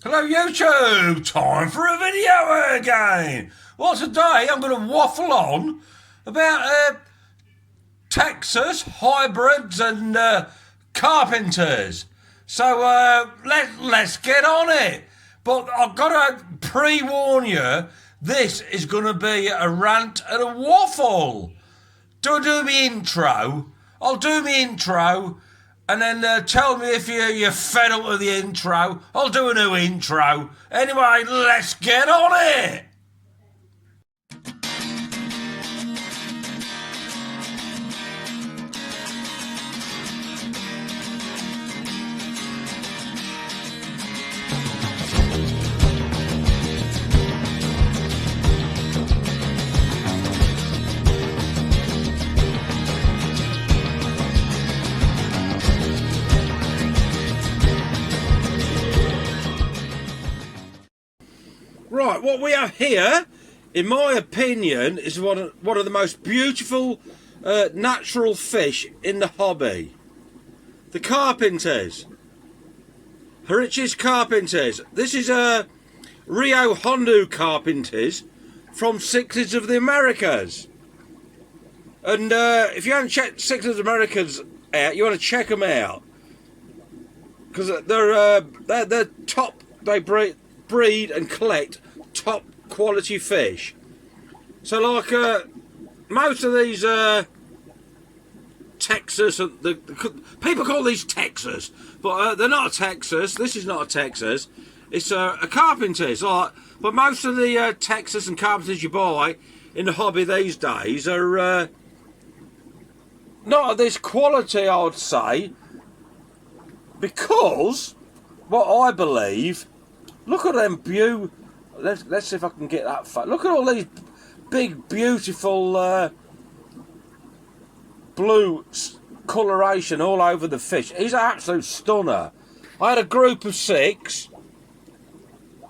Hello YouTube, time for a video again. Well, today I'm going to waffle on about Texas hybrids and carpinters. So let's get on it. But I've got to pre-warn you, this is going to be a rant and a waffle. Do I do my intro? I'll do my intro. And then tell me if you're fed up with the intro. I'll do a new intro. Anyway, let's get on it. Right, what we have here, in my opinion, is one of the most beautiful natural fish in the hobby. The carpinters. Horichis carpinters. This is a Rio Hondo carpinters from Cichlids of the Americas. And if you haven't checked Cichlids of the Americas out, you want to check them out. Because they're top, they breed and collect top quality fish. So like most of these Texas, people call these Texas, but they're not a Texas. This is not a Texas. It's a carpinters. Like, but most of the Texas and carpinters you buy in the hobby these days are not of this quality, I would say, because what I believe. Look at them let's see if I can get that far. Look at all these big, beautiful blue coloration all over the fish. He's an absolute stunner. I had a group of 6.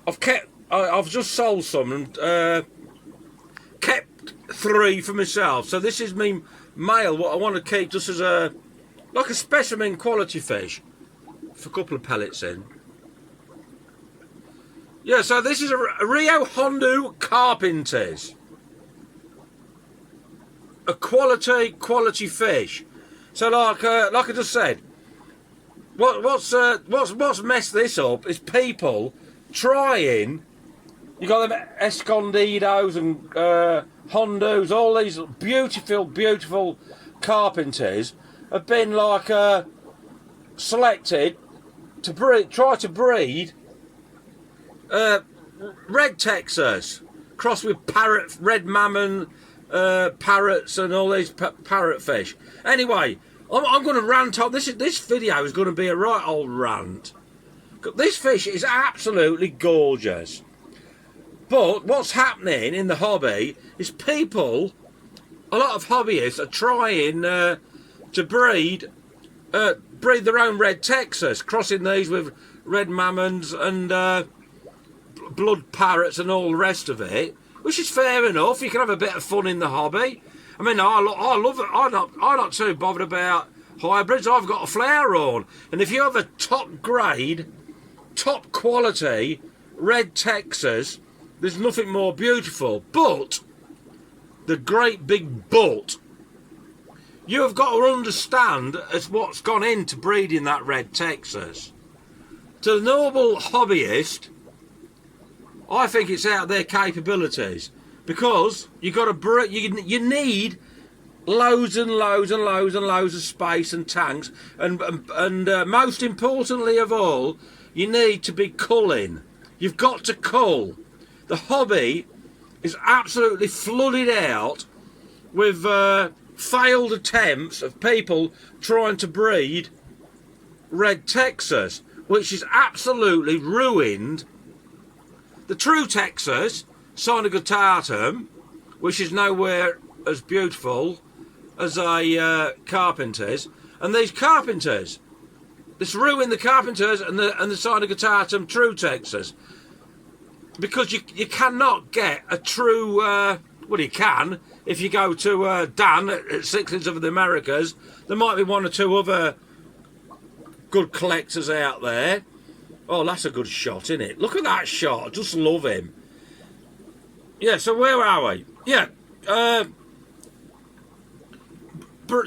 I've just sold some and kept 3 for myself. So this is me male. What I want to keep just as like a specimen quality fish. For a couple of pellets in. Yeah, so this is a Rio Hondo carpinters. A quality fish. So like I just said, what's messed this up is people trying. You got them escondidos and hondos, all these beautiful carpinters have been like selected to try to breed. Red Texas crossed with red mammon parrots and all these parrot fish. Anyway, I'm going to rant on this video is going to be a right old rant. This fish is absolutely gorgeous, but what's happening in the hobby is a lot of hobbyists are trying to breed their own Red Texas, crossing these with red mammons and blood parrots and all the rest of it, which is fair enough. You can have a bit of fun in the hobby. I mean, I love it. I'm not too bothered about hybrids. I've got a flower on, and if you have a top grade, top quality Red Texas, there's nothing more beautiful. But the great big but, you have got to understand as what's gone into breeding that Red Texas. To the normal hobbyist, I think it's out of their capabilities, because you need loads and loads and loads and loads of space and tanks, and most importantly of all, you need to be culling. You've got to cull. The hobby is absolutely flooded out with failed attempts of people trying to breed Red Texas, which is absolutely ruined the true Texas, Sonogatatum, which is nowhere as beautiful as a carpinters, and these carpinters. This ruined the carpinters and the Sonogatatum true Texas, because you cannot get a true. Well, you can if you go to Dan at Cichlids of the Americas. There might be one or two other good collectors out there, Oh, that's a good shot, isn't it? Look at that shot. I just love him. Yeah, so where are we? Yeah,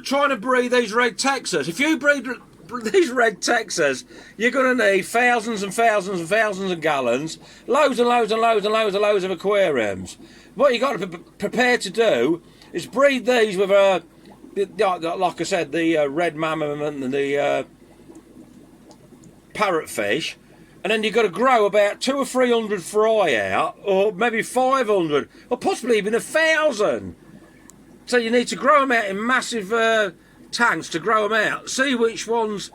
trying to breed these red Texas. If you breed these red Texas, you're going to need thousands and thousands and thousands of gallons, loads and loads and loads and loads and loads of aquariums. What you got to prepare to do is breed these with like I said, the red mammoth and the parrotfish, and then you've got to grow about 200 or 300 fry out, or maybe 500, or possibly even 1,000. So you need to grow them out in massive tanks to grow them out. See which ones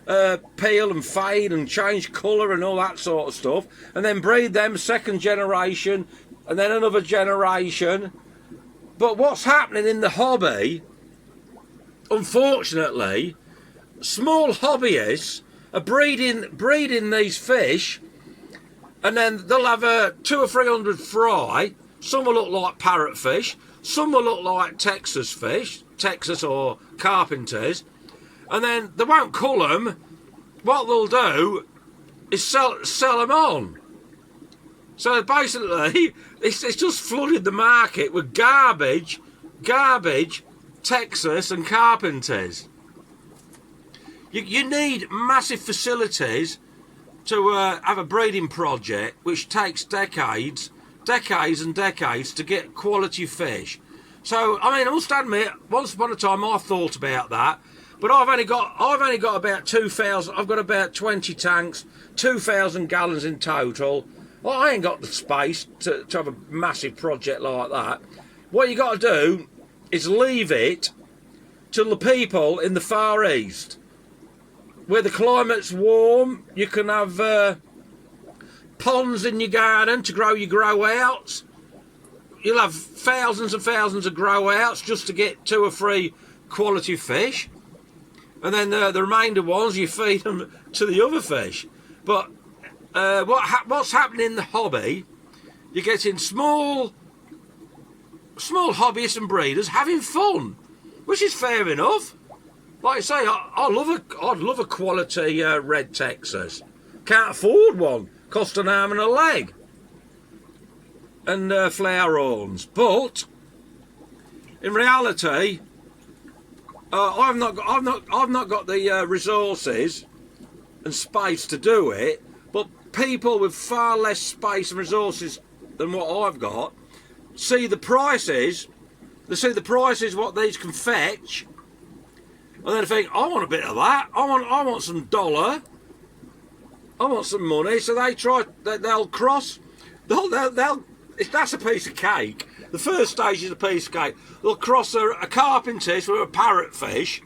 peel and fade and change colour and all that sort of stuff, and then breed them second generation, and then another generation. But what's happening in the hobby, unfortunately, small hobbyists are breeding these fish, and then they'll have 200 or 300 fry. Some will look like parrotfish, some will look like Texas fish, Texas or carpintis, and then they won't cull them. What they'll do is sell them on. So basically, it's just flooded the market with garbage, Texas and carpintis. You need massive facilities to have a breeding project which takes decades and decades to get quality fish. So I mean, I must admit, once upon a time I thought about that, but I've only got about 2,000. I've got about 20 tanks, 2,000 gallons in total. Well, I ain't got the space to have a massive project like that. What you got to do is leave it to the people in the Far East, where the climate's warm. You can have ponds in your garden to grow your grow outs. You'll have thousands and thousands of grow outs just to get 2 or 3 quality fish, and then the remainder ones you feed them to the other fish. But what's happening in the hobby, you're getting small hobbyists and breeders having fun, which is fair enough. Like I say, I'd love a quality red Texas. Can't afford one. Cost an arm and a leg. And flower horns. But in reality, I've not got the resources and space to do it. But people with far less space and resources than what I've got see the prices. They see the prices what these can fetch. And then think, I want a bit of that. I want some dollar. I want some money. So they'll cross. That's a piece of cake. The first stage is a piece of cake. They'll cross a carpintis with a parrotfish,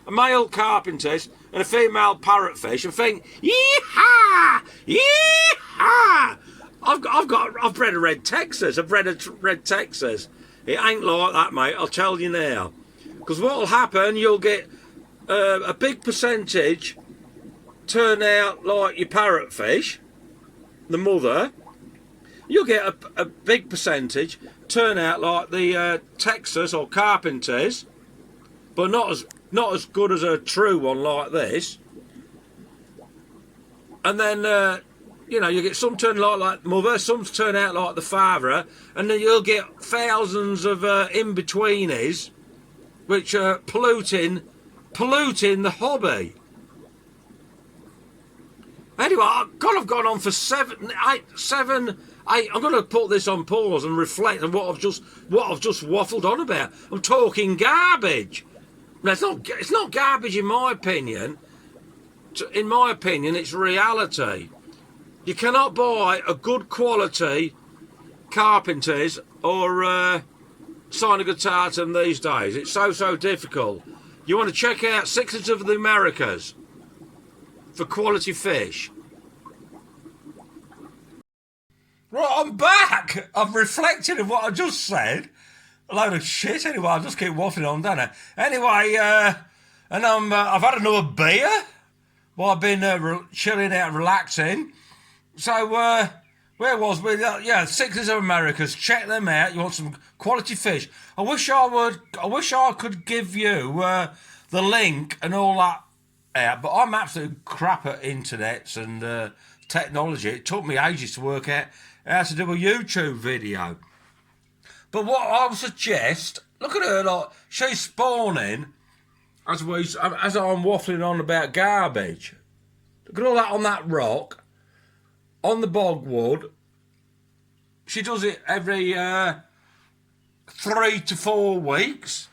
a male carpintis and a female parrotfish, and think, yee-haw, yee-haw. I've bred a red Texas. I've bred a red Texas. It ain't like that, mate. I'll tell you now. Because what will happen, you'll get a big percentage turn out like your parrotfish, the mother. You'll get a big percentage turn out like the Texas or carpintis, but not as good as a true one like this. And then you get some turn like the mother, some turn out like the father, and then you'll get thousands of in-betweenies, which are polluting the hobby. Anyway, I've gone on for 7, 8. I'm going to put this on pause and reflect on what I've just waffled on about. I'm talking garbage. Now, it's not garbage in my opinion. In my opinion, it's reality. You cannot buy a good quality carpintis or Cyanoga tartan these days. It's so difficult. You want to check out Cichlids of the Americas for quality fish. Right, I'm back. I've reflected on what I just said. A load of shit. Anyway, I'll just keep waffling on, don't I? Anyway, and I've had another beer while I've been chilling out, relaxing. So, where was we? Yeah, Cichlids of Americas. Check them out. You want some quality fish? I wish I could give you the link and all that out, but I'm absolutely crap at internets and technology. It took me ages to work out how to do a YouTube video. But what I would suggest, look at her, like, she's spawning as I'm waffling on about garbage. Look at all that on that rock, on the bogwood. She does it every 3 to 4 weeks.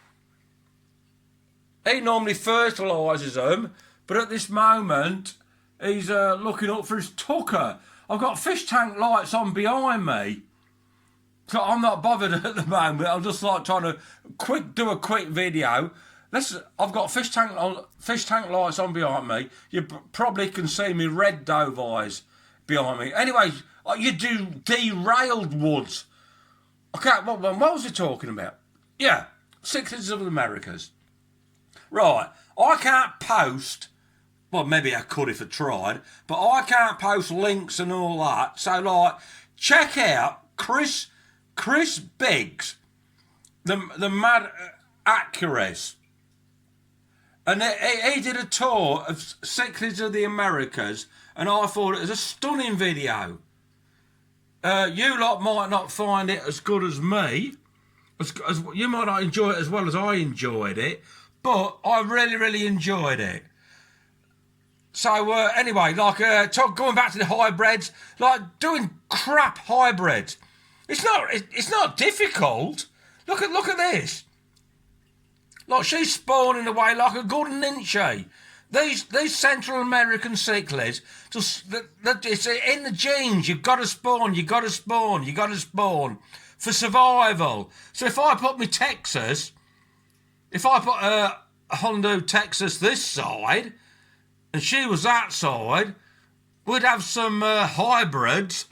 He normally fertilises them, but at this moment, he's looking up for his tucker. I've got fish tank lights on behind me, so I'm not bothered at the moment. I'm just like trying to do a quick video. I've got fish tank lights on behind me. You probably can see me red dove eyes behind me. Anyway, you do derailed woods. Okay, what was he talking about? Yeah, cichlids of the Americas. Right, I can't post, well, maybe I could if I tried, but I can't post links and all that. So, like, check out Chris Biggs, the mad accuracy. And he did a tour of cichlids of the Americas, and I thought it was a stunning video. You lot might not find it as good as me, as you might not enjoy it as well as I enjoyed it, but I really, really enjoyed it. So anyway, like going back to the hybrids, like doing crap hybrids. It's not difficult. Look at this. Like, she's spawning away like a golden inchy. These Central American cichlids, it's in the genes. You've got to spawn. For survival. So if I put hondo Texas this side, and she was that side, we'd have some hybrids,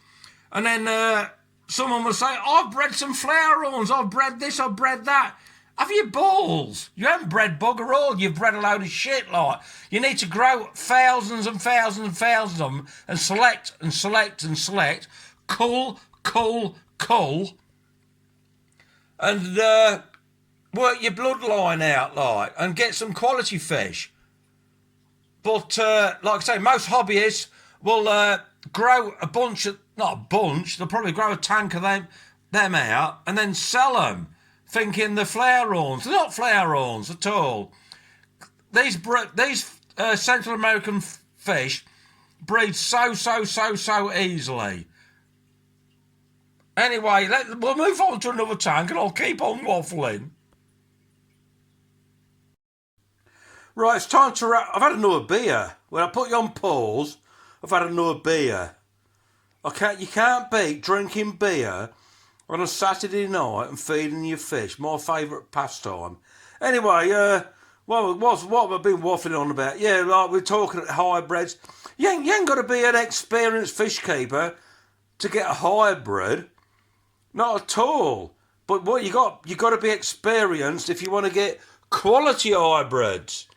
and then someone would say, I've bred some flower horns, I've bred this, I've bred that. Have you balls? You haven't bred bugger all, you've bred a load of shit, like. You need to grow thousands and thousands and thousands of them, and select, cull, and work your bloodline out, like, and get some quality fish. But, like I say, most hobbyists will grow a bunch, not a bunch, they'll probably grow a tank of them out, and then sell them, thinking they're flower horns. They're not flower horns at all. These Central American fish breed so easily. Anyway, we'll move on to another tank, and I'll keep on waffling. Right, it's time to wrap. I've had another beer. When I put you on pause, I've had another beer. You can't beat drinking beer on a Saturday night and feeding your fish. My favourite pastime. Anyway, what have I been waffling on about? Yeah, like we're talking at hybrids. You ain't got to be an experienced fish keeper to get a hybrid. Not at all. But what you got to be experienced if you want to get quality hybrids.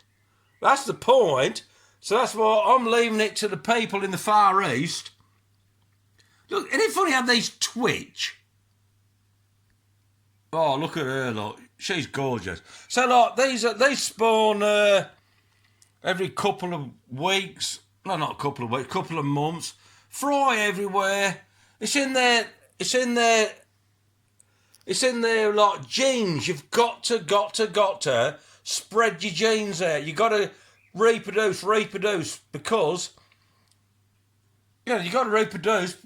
That's the point. So that's why I'm leaving it to the people in the Far East. Look, isn't it funny how these twitch? Oh, look at her, look. She's gorgeous. So, like, they spawn every couple of weeks. No, not a couple of weeks, couple of months. Fry everywhere. It's in there, like, genes. You've got to spread your genes there. You got to reproduce, because, you know, you got to reproduce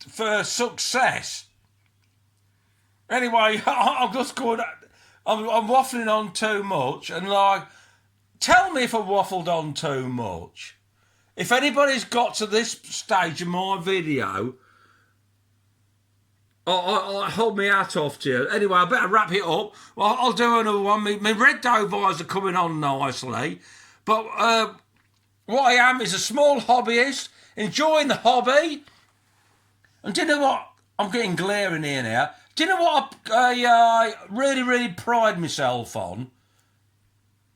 for success. Anyway, I'm just going. I'm waffling on too much, and like, tell me if I waffled on too much. If anybody's got to this stage of my video, I hold my hat off to you. Anyway, I better wrap it up. Well, I'll do another one. My red dove eyes are coming on nicely, but what I am is a small hobbyist enjoying the hobby. And do you know what? I'm getting glaring here now. Do you know what I really, really pride myself on?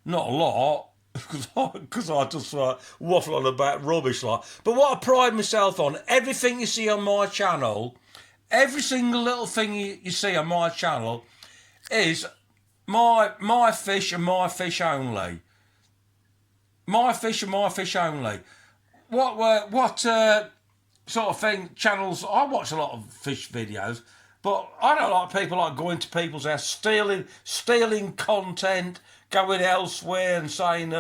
Not a lot, because I just waffle on about rubbish like. But what I pride myself on, everything you see on my channel, every single little thing you see on my channel is my fish and my fish only. My fish and my fish only. What sort of thing, channels. I watch a lot of fish videos, but I don't like people like going to people's house, stealing content, going elsewhere and saying,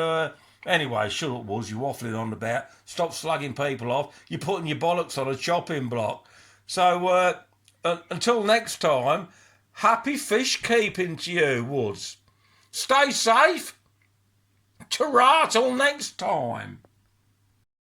anyway, shut up, Woods, you're waffling on about. Stop slugging people off. You're putting your bollocks on a chopping block. So until next time, happy fish keeping to you, Woods. Stay safe. Ta-ra till next time.